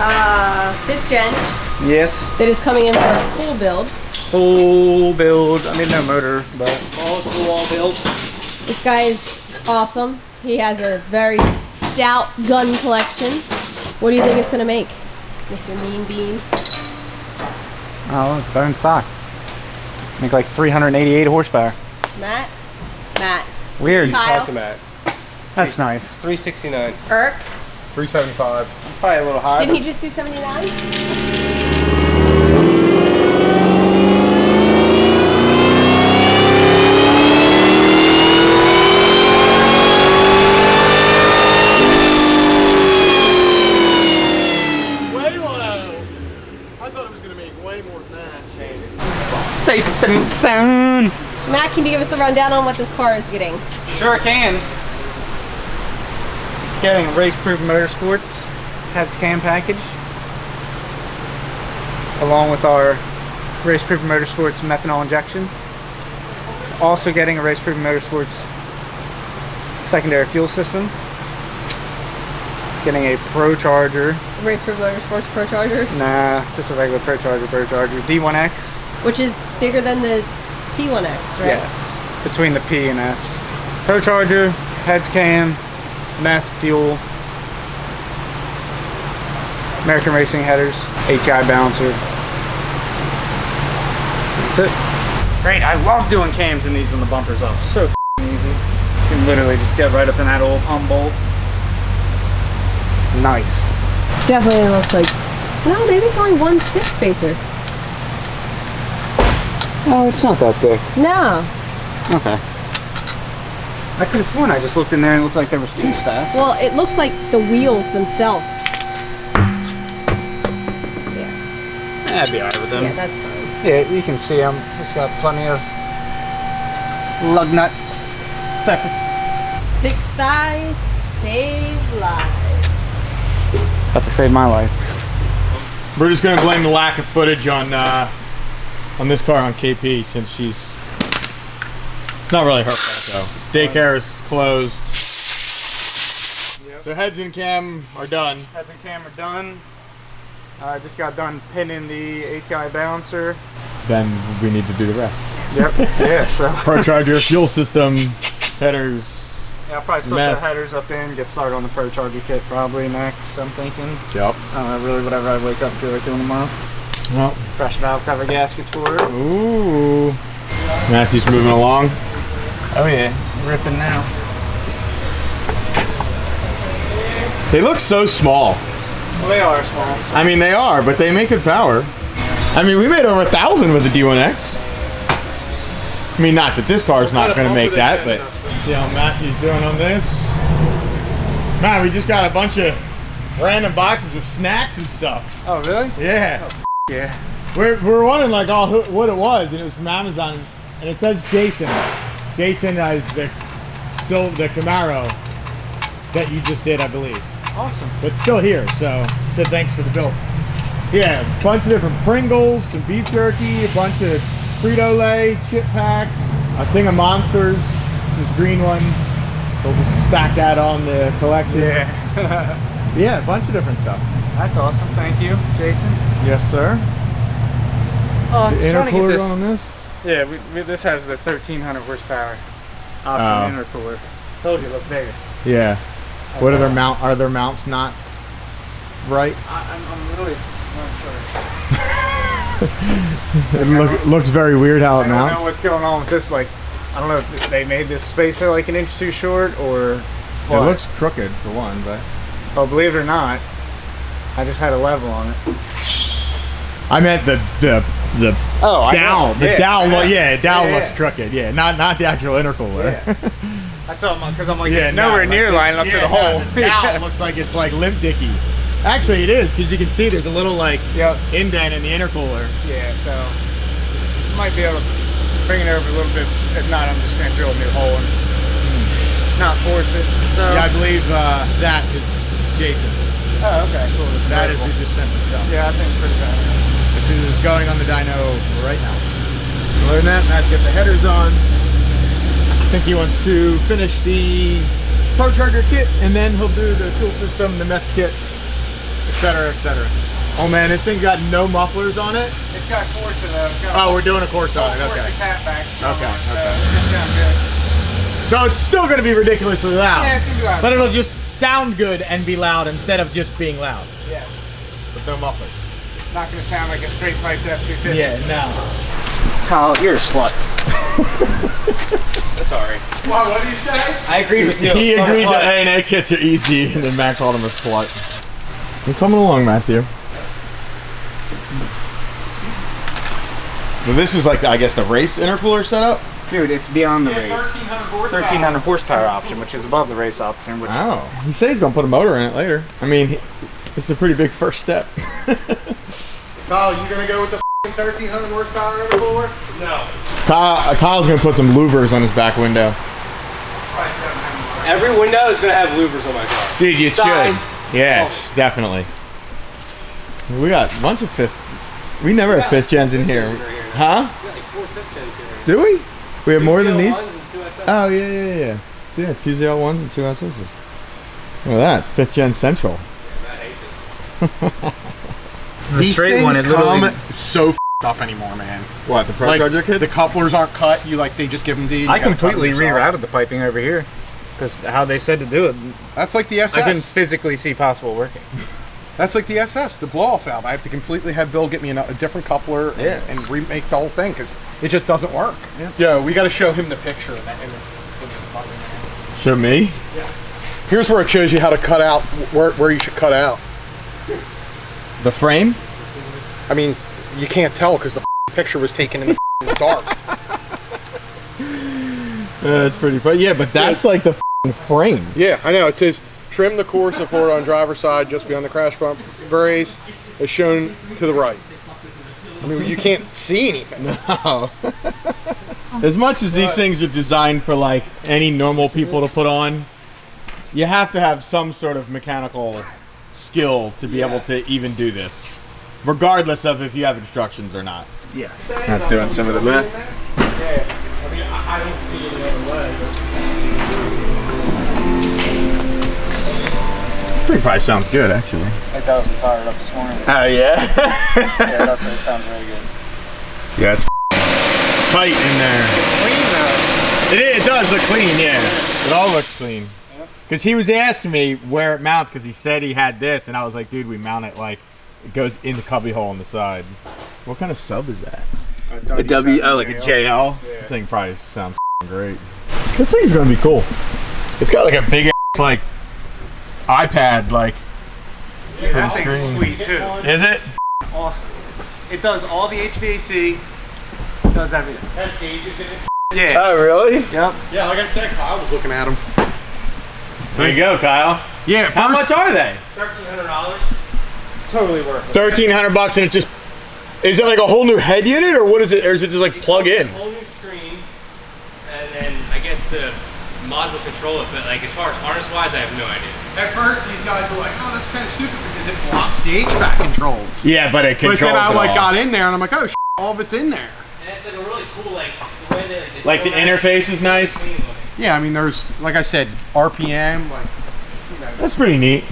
5th gen. Yes. That is coming in for a full build. Full build. I mean, no motor, but all build. This guy is awesome. He has a very stout gun collection. What do you think it's gonna make, Mr. Mean Bean? Oh, bone stock. Make like 388 horsepower. Matt. Weird. Kyle. Talk to Matt. That's nice. 369. Irk. 375. Probably a little high. Did he just do 79? Safe and sound. Matt, can you give us a rundown on what this car is getting? Sure can. It's getting a race-proof motorsports heads cam package, along with our race-proof motorsports methanol injection. It's also getting a race-proof motorsports secondary fuel system. It's getting a Procharger. Race for Motorsports Procharger, Nah, just a regular Procharger D1X. which is bigger than the P1X, right? Yes, between the P and Fs. Procharger, heads cam, meth, fuel, American Racing headers, ATI balancer. That's it. Great, I love doing cams in these when the bumpers off. So easy. You can literally just get right up in that old pump bolt. Nice. Definitely looks like. No, maybe it's only one thick spacer. Oh, it's not that thick. No. Okay. I could have sworn I just looked in there and it looked like there was two stacks. Well, it looks like the wheels themselves. Yeah. I'd be alright with them. Yeah, that's fine. Yeah, you can see them. It's got plenty of lug nuts. Thick thighs save lives. About to save my life. We're just gonna blame the lack of footage on this car on KP since it's not really her fault though. Daycare is closed. Yep. So heads and cam are done. Heads and cam are done. I just got done pinning the ATI balancer. Then we need to do the rest. Yep. Yeah. So. Procharger, fuel system, headers. Yeah, I'll probably slip the headers up in, get started on the Procharger kit probably next, I'm thinking. Yep. Really whatever I wake up and feel like doing tomorrow. Well. Fresh valve cover gaskets for it. Ooh. Matthew's moving along. Oh yeah, ripping now. They look so small. Well, they are small. I mean, they are, but they make good power. I mean, we made over 1,000 with the D1X. I mean, not that this car's not going to make that, but see how Matthew's doing on this. Man, we just got a bunch of random boxes of snacks and stuff. Oh, really? Yeah. Oh, yeah. We're wondering like what it was, and it was from Amazon, and it says Jason. Jason is the Camaro that you just did, I believe. Awesome. But still here, so he said thanks for the build. Yeah, a bunch of different Pringles, some beef jerky, a bunch of Frito-Lay, chip packs, a thing of Monsters, just green ones. So we'll just stack that on the collection. Yeah. Yeah, a bunch of different stuff. That's awesome. Thank you, Jason. Yes, sir. Oh, the intercooler going on this? Yeah, this has the 1,300 horsepower option intercooler. Told you it looked bigger. Yeah. What are their mounts not right? I'm really not sure. It looks very weird how it mounts. I don't know what's going on with this. Like, I don't know if they made this spacer like an inch too short or what. It looks crooked for one, but. Oh, believe it or not, I just had a level on it. I meant the dowel. The dowel looks crooked. Yeah, not the actual intercooler. Yeah. That's all because I'm like, it's nowhere near lining up to the hole. The dowel looks like it's like limp dicky. Actually, it is because you can see there's a little like indent in the intercooler. Yeah, so might be able to bring it over a little bit. If not, I'm just gonna drill a new hole and not force it. So. Yeah, I believe that is Jason. Oh, okay, cool. That is who just sent the stuff. Yeah, I think it's pretty bad. Which is going on the dyno right now. So other than that, Matt's got the headers on. I think he wants to finish the Procharger kit, and then he'll do the fuel system, the meth kit, etc., etc. Oh man, this thing got no mufflers on it. It's got Corsa though. Oh, we're doing a Corsa on it. Corsa Okay. catback. Okay. It sounds good. So it's still going to be ridiculously loud. Yeah, it's gonna be loud. But it'll just sound good and be loud instead of just being loud. Yeah. With no mufflers. Not gonna sound like a straight pipe F-250. Yeah, no. Kyle, you're a slut. Sorry. Wow, what did you say? I agreed with you. He I'm a agreed slut. that A&A kits are easy, and then Matt called him a slut. You're coming along, Matthew. Well, this is like, I guess, the race intercooler setup? Dude, it's beyond the race. 1300 horsepower option, which is above the race option. Which Oh, he said he's going to put a motor in it later. I mean, this is a pretty big first step. Kyle, you going to go with the 1300 horsepower intercooler? No. Kyle's going to put some louvers on his back window. Every window is going to have louvers on my car. Dude, you Sides. should. Yes, definitely. We got a bunch of We never have fifth gens in here. Huh? We got like 4 fifth gens here. Do we? We have more than these? 201s and 2 SS. Oh, yeah. Yeah, 2 01s and 2 SSs. Look at that. Fifth gen central. Matt hates it. These straight things one, it come literally- so f***ed up anymore, man. What, the Like, Procharged kits? the couplers aren't cut. They just give them to you. I You gotta cut them completely yourself. rerouted the piping over here because how they said to do it, That's like the SS. I couldn't physically see possible working. That's like the SS, the blow-off valve. I have to completely have Bill get me a different coupler and remake the whole thing because it just doesn't work. Yeah, we got to show him the picture of that. Show me? Here's where it shows you how to cut out, where you should cut out. The frame? I mean, you can't tell because the picture was taken in the dark. That's pretty funny. Yeah, but that's like the frame. Yeah, I know. It says trim the core support on driver's side just beyond the crash bump brace as shown to the right. I mean, you can't see anything. No. As much as these things are designed for like any normal people to put on, you have to have some sort of mechanical skill to be able to even do this, regardless of if you have instructions or not. Yeah. That's doing some of the math. Yeah, I mean, I don't see any other way. I think probably sounds good, actually. It does. We fired it up this morning. Oh, yeah? Yeah, it sounds really good. Yeah, it's tight in there. Clean though. It does look clean, yeah. It all looks clean. Because he was asking me where it mounts because he said he had this, and I was like, dude, we mount it like it goes in the cubby hole on the side. What kind of sub is that? A W, oh, like a JL? Yeah. That thing probably sounds great. This thing's gonna be cool. It's got like a big ass, like, iPad, like, Yeah, that for the thing's screen. sweet too. Is it? Awesome. It does all the HVAC. Does everything. Has gauges in it. Yeah. Oh, really? Yep. Yeah, like I said, Kyle was looking at them. There you go, Kyle. Yeah, How much are they? $1,300. It's totally worth it. $1,300, and it's just. Is it like a whole new head unit, or what is it? Or is it just like plug in? Whole new screen, and then I guess the mod will control it. But like as far as harness-wise, I have no idea. At first, these guys were like, "Oh, that's kind of stupid because it blocks the HVAC controls." Yeah, but it controls. But then I it like all. got in there and I'm like, "Oh, all of it's in there." And it's like a really cool like the way they Like the interface is nice. clean looking. Yeah, I mean, there's like I said, RPM, like That's pretty neat.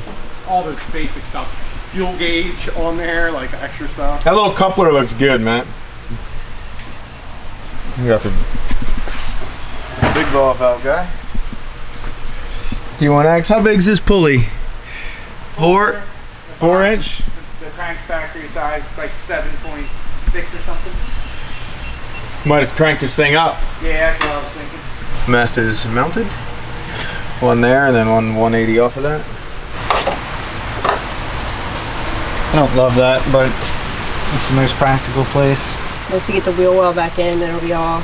all the basic stuff. Fuel gauge on there, like extra stuff. That little coupler looks good, man. We got the big ball valve guy. D1X, how big's this pulley? 4 inch? The crank's factory size. It's like 7.6 or something. Might have cranked this thing up. Yeah, that's what I was thinking. Mast is mounted. One there and then one 180 off of that. I don't love that, but it's the most practical place. Once you get the wheel well back in, it'll be all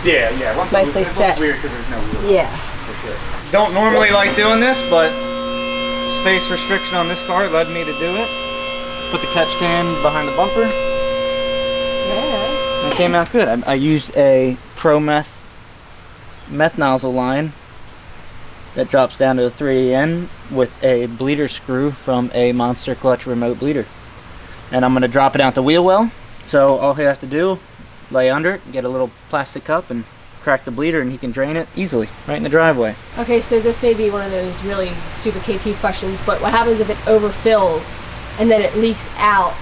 Yeah. Once Nicely it's set. weird because there's no wheel. yeah. Don't normally like doing this, but space restriction on this car led me to do it. Put the catch can behind the bumper. Very nice. It came out good. I used a Pro meth nozzle line that drops down to a 3N with a bleeder screw from a Monster Clutch remote bleeder. And I'm going to drop it out the wheel well. So all you have to do, lay under it, get a little plastic cup and crack the bleeder and he can drain it easily right in the driveway. Okay, so this may be one of those really stupid KP questions, but what happens if it overfills and then it leaks out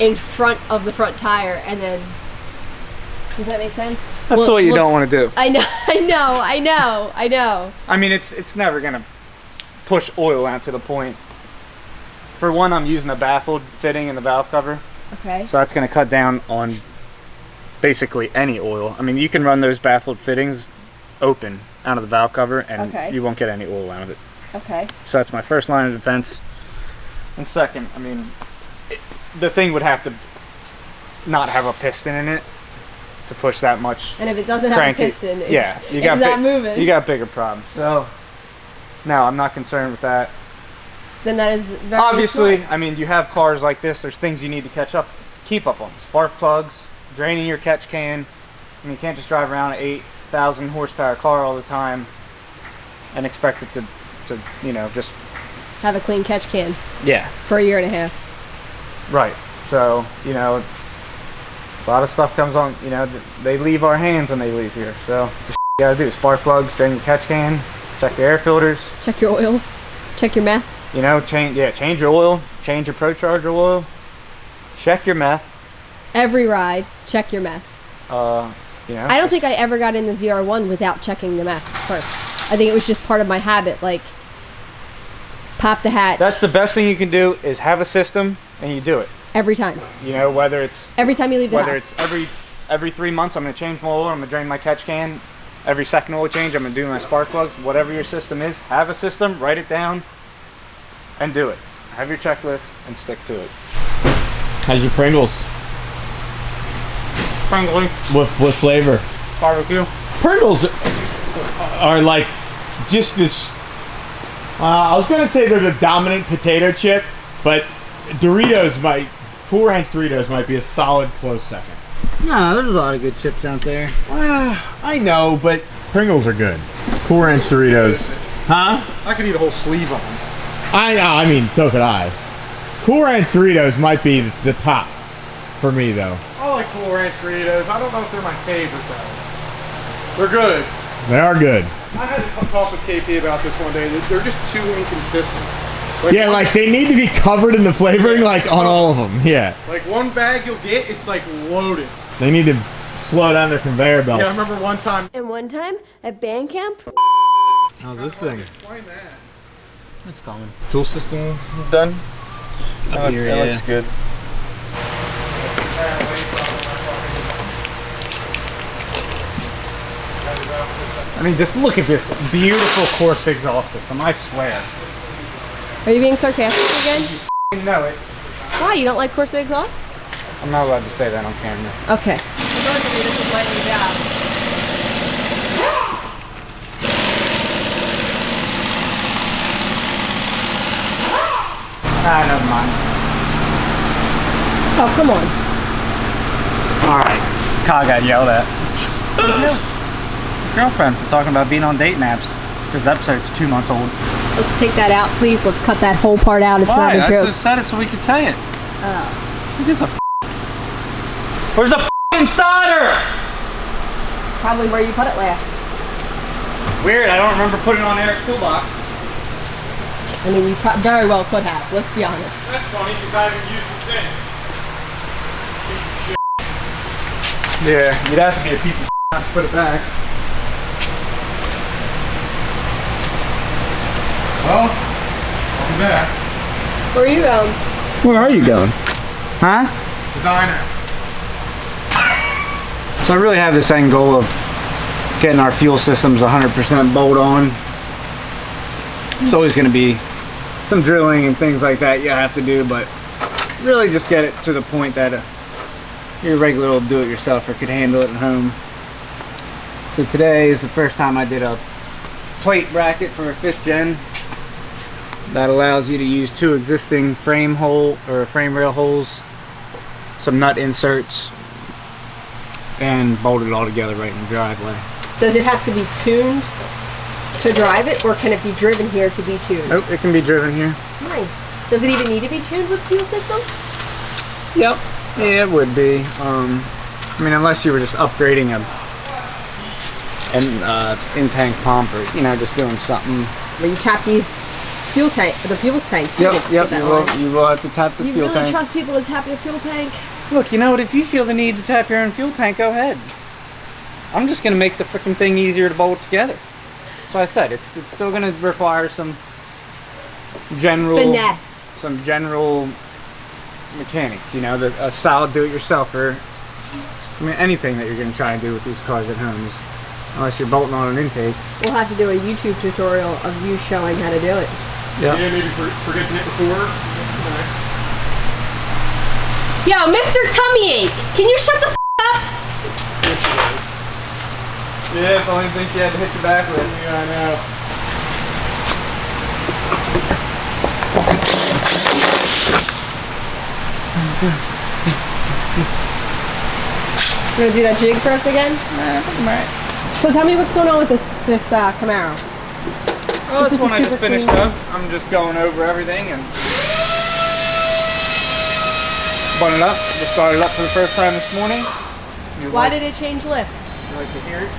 in front of the front tire and then... Does that make sense? That's what you don't want to do. I know. I mean, it's never gonna push oil out to the point. For one, I'm using a baffled fitting in the valve cover, Okay. so that's gonna cut down on basically any oil. I mean, you can run those baffled fittings open out of the valve cover, and Okay. you won't get any oil out of it. Okay. So that's my first line of defense. And second, I mean, the thing would have to not have a piston in it to push that much. And if it doesn't have a cranky. piston, it's, Yeah, it's not moving. You got bigger problems. So, no, I'm not concerned with that. Then that is very Obviously, smart. I mean, you have cars like this. There's things you need to keep up on. Spark plugs, draining your catch can. I mean, you can't just drive around an 8,000 horsepower car all the time and expect it to just... Have a clean catch can Yeah. for a year and a half. Right. So, a lot of stuff comes on, they leave our hands when they leave here. So, just you gotta do spark plugs, drain your catch can, check your air filters. Check your oil. Check your meth. Change your oil, change your Procharged oil, check your meth. Every ride, check your meth. I I don't think I ever got in the ZR1 without checking the meth first. I think it was just part of my habit, like pop the hatch. That's the best thing you can do is have a system and you do it. every time. Whether it's Every time you leave the whether house. it's every 3 months I'm gonna change my oil, I'm gonna drain my catch can. Every second oil change, I'm gonna do my spark plugs. Whatever your system is, have a system, write it down, and do it. Have your checklist and stick to it. How's your Pringles? Frankly, With flavor? barbecue. Pringles are like just this. I was gonna say they're the dominant potato chip, but Cool Ranch Doritos might be a solid close second. No, there's a lot of good chips out there. I know, but Pringles are good. Cool Ranch Doritos, huh? I could eat a whole sleeve of them. I mean, so could I. Cool Ranch Doritos might be the top for me, though. I like Cool Ranch Doritos. I don't know if they're my favorite though. They're good. They are good. I had to talk with KP about this one day. They're just too inconsistent. Yeah, like they need to be covered in the flavoring, like on all of them. Yeah. Like one bag you'll get, it's like loaded. They need to slow down their conveyor belts. Yeah, I remember one time. And one time at band camp, How's this thing? Explain that. That's common. Fuel system done? Up here, yeah. looks good. I mean, just look at this beautiful Corse exhaust system. I swear. are you being sarcastic again? You know it. Why, you don't like Corsa exhausts? I'm not allowed to say that on camera. Okay. Supposedly this is my new job. Never mind. Oh, come on. Alright. Kyle got yelled at. His girlfriend for talking about being on dating apps. This episode's 2 months old. Let's take that out, please. Let's cut that whole part out. It's not a I joke. just said it so we could say it. Oh. Who gives a Where's the solder? Probably where you put it last. Weird, I don't remember putting it on Eric's toolbox. I mean, you very well could have. Let's be honest. That's funny because I haven't used it since. Yeah, you'd have to be a piece of not to put it back. Well, welcome back. Where are you going? Where are you going? Huh? The diner. So I really have this end goal of getting our fuel systems 100% bolt on. There's always going to be some drilling and things like that you have to do, but really just get it to the point that your regular old do-it-yourselfer could handle it at home. So today is the first time I did a plate bracket for a 5th gen. That allows you to use 2 existing frame rail holes, some nut inserts, and bolt it all together right in the driveway. Does it have to be tuned to drive it, or can it be driven here to be tuned? Nope, it can be driven here. Nice. Does it even need to be tuned with fuel system? Yep. Yeah, it would be. I mean, unless you were just upgrading a and in-tank pump, or just doing something. Where you tap the fuel tank too. Yep. You will have to tap the You fuel really tank. trust people to tap their fuel tank? Look, you know what? If you feel the need to tap your own fuel tank, go ahead. I'm just gonna make the freaking thing easier to bolt together. So I said it's still gonna require some general Finesse. some general mechanics. A solid do-it-yourselfer. I mean, anything that you're gonna try and do with these cars at home is, unless you're bolting on an intake. We'll have to do a YouTube tutorial of you showing how to do it. Yeah. Maybe forget to hit record. Yo, Mr. Tummy Ache, can you shut the up? Yeah, it's the only thing she had to hit you back with. Yeah, I know. You wanna do that jig for us again? I'm alright. So tell me what's going on with this Camaro. Well, This this is one a I just super finished clean up. I'm just going over everything and spun it up. Just started up for the first time this morning. Why did it change lifts? You like to hear it?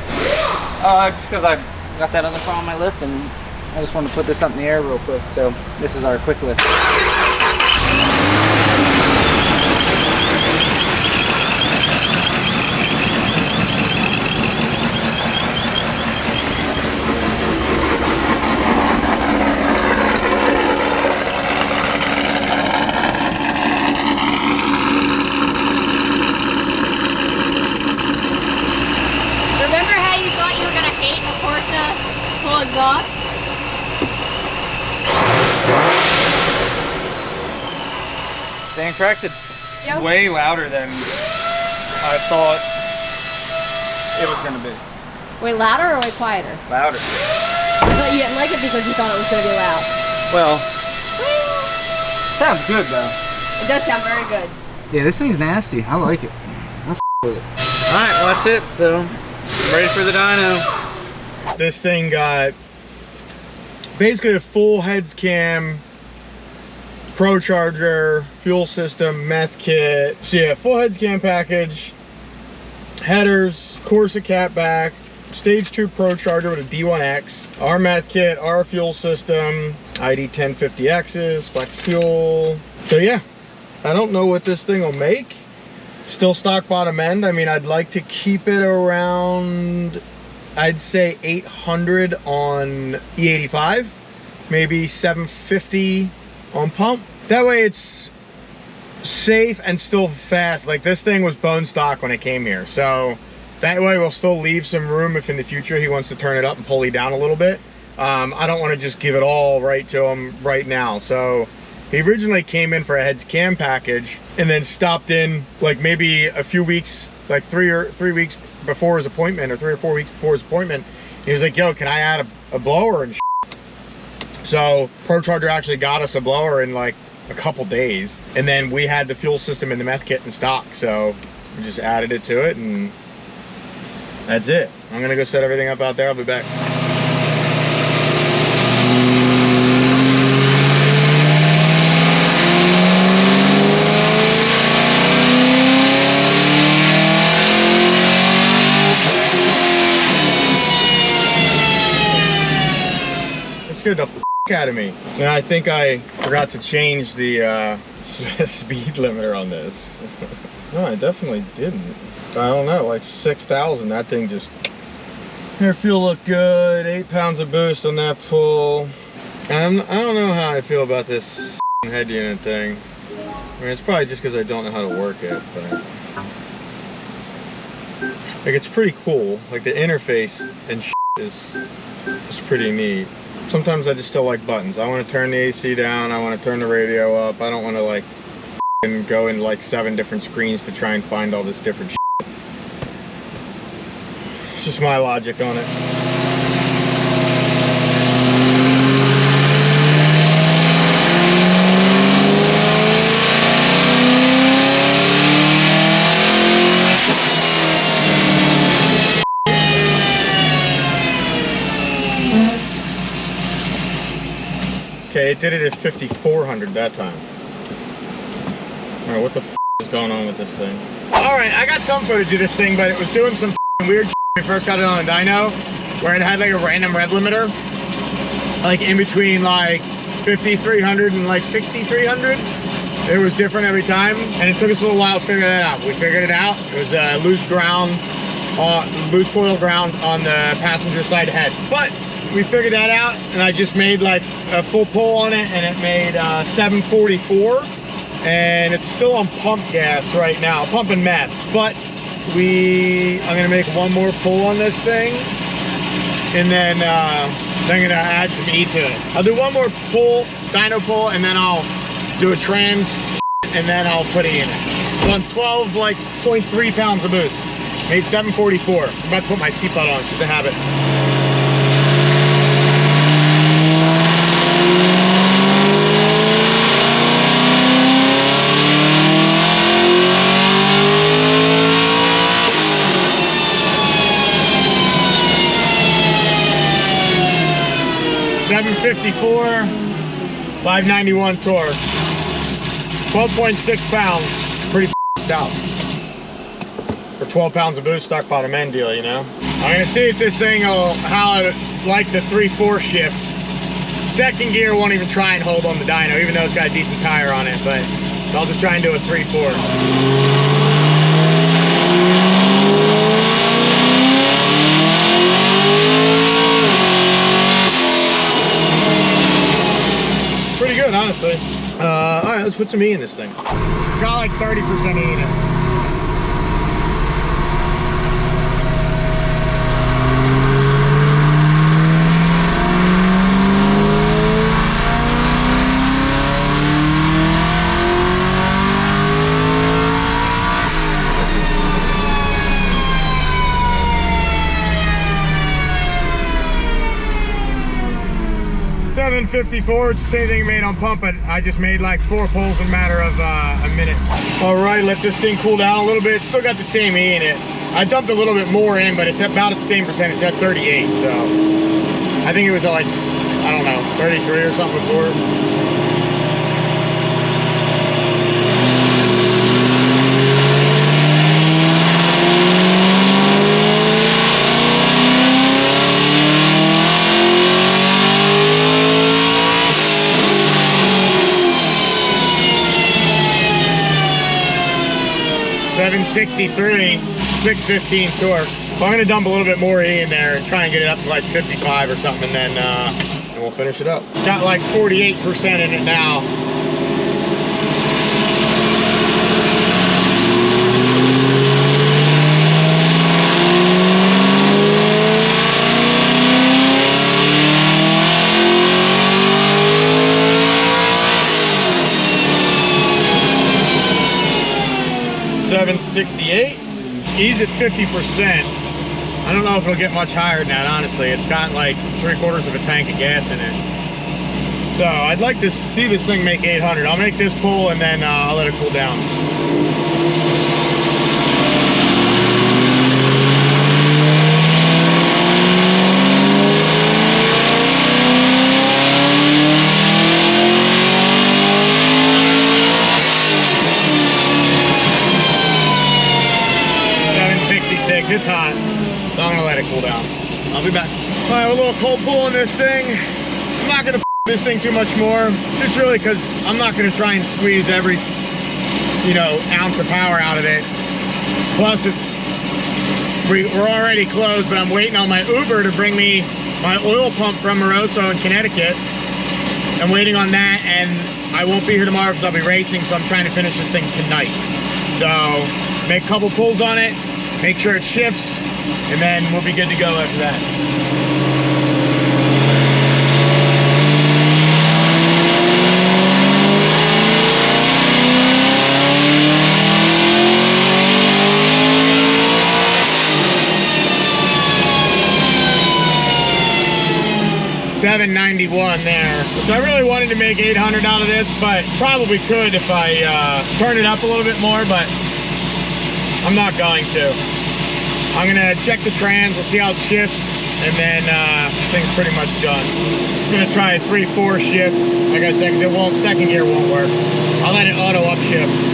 Just because I got that other car on my lift and I just wanted to put this up in the air real quick. So this is our quick lift. Remember how you thought you were gonna hate a Corsa full exhaust? Staying corrected. Yep. Way louder than I thought it was going to be. Way louder or way quieter? Louder. But you didn't like it because you thought it was gonna be loud. Well, sounds good though. It does sound very good. Yeah, this thing's nasty. I like it. I'm with it. Alright, well that's it. So, I'm ready for the dyno. This thing got basically a full heads cam, Procharger, fuel system, meth kit. So yeah, full heads cam package, headers, Corsa catback, stage 2 Procharger with a D1X, our meth kit, our fuel system, ID 1050Xs, flex fuel. So yeah, I don't know what this thing will make. Still stock bottom end. I mean, I'd like to keep it around, I'd say 800 on E85, maybe 750 on pump. That way it's safe and still fast. Like, this thing was bone stock when it came here, so that way we'll still leave some room if in the future he wants to turn it up and pulley down a little bit. I don't want to just give it all right to him right now. So he originally came in for a heads cam package and then stopped in like maybe a few weeks, like 3 weeks before his appointment, or 3 or 4 weeks before his appointment. He was like, yo, can I add a blower and shit? So Procharger actually got us a blower in like a couple days, and then we had the fuel system and the meth kit in stock, so we just added it to it, and that's it. I'm gonna go set everything up out there. I'll be back. It scared the out of me. And I think I forgot to change the speed limiter on this. No, I definitely didn't. I don't know, like 6,000, that thing just... Air fuel looked good, 8 pounds of boost on that pull. And I don't know how I feel about this head unit thing. I mean, it's probably just because I don't know how to work it, but... Like, it's pretty cool. Like, the interface and is pretty neat. Sometimes I just still like buttons. I want to turn the AC down, I want to turn the radio up. I don't want to like go in like 7 different screens to try and find all this different shit. It's just my logic on it. Okay, it did it at 5,400 that time. Alright, what the f is going on with this thing? Alright, I got some footage of this thing, but it was doing some weird shit. we first got it on a dyno, where it had like a random rev limiter, like in between like 5300 and like 6300. It was different every time, and it took us a little while to figure that out. We figured it out. It was loose coil ground on the passenger side head. But we figured that out, and I just made like a full pull on it, and it made 744, and it's still on pump gas right now, pump and meth. But I'm gonna make one more pull on this thing, and then I'm gonna add some E to it. I'll do one more pull, dyno pull, and then I'll do a trans, and then I'll put E in it. On 12, like 0.3 pounds of boost. Made 744. I'm about to put my seatbelt on, it's just a habit. .54, 591 torque, 12.6 pounds, pretty stout. For 12 pounds of boost, stock bottom end deal, you know? I'm gonna see if this thing how it likes a 3/4 shift. Second gear won't even try and hold on the dyno, even though it's got a decent tire on it, but I'll just try and do a 3/4. Pretty good, honestly. All right, let's put some E in this thing. It's got like 30% E in it. .54, it's the same thing made on pump, but I just made like 4 pulls in a matter of a minute. All right, let this thing cool down a little bit. It's still got the same E in it. I dumped a little bit more in, but it's about at the same percentage. It's at 38, so I think it was at like, I don't know, 33 or something before. 763, 615 torque. So I'm gonna dump a little bit more E in there and try and get it up to like 55 or something, and then we'll finish it up. Got like 48% in it now. .68. E's at 50%. I don't know if it'll get much higher than that, honestly. It's got like 3/4 of a tank of gas in it. So I'd like to see this thing make 800. I'll make this pull and then I'll let it cool down. 766, it's hot. So I'm gonna let it cool down. I'll be back. All right, a little cold pull on this thing. I'm not gonna this thing too much more, just really because I'm not gonna try and squeeze every, you know, ounce of power out of it. Plus we're already closed, but I'm waiting on my Uber to bring me my oil pump from Moroso in Connecticut. I'm waiting on that, and I won't be here tomorrow because I'll be racing, so I'm trying to finish this thing tonight. So make a couple pulls on it, make sure it shifts, and then we'll be good to go after that. 791 there, which I really wanted to make 800 out of this, but probably could if I turn it up a little bit more, but I'm not going to. I'm gonna check the trans, we'll see how it shifts, and then this thing's pretty much done. I'm gonna try a 3/4 shift, like I said, because it won't, second gear won't work. I'll let it auto upshift.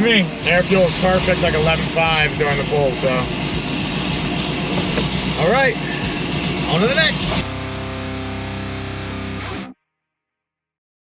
me. Air fuel is perfect, like 11.5 during the pull, so. All right, on to the next.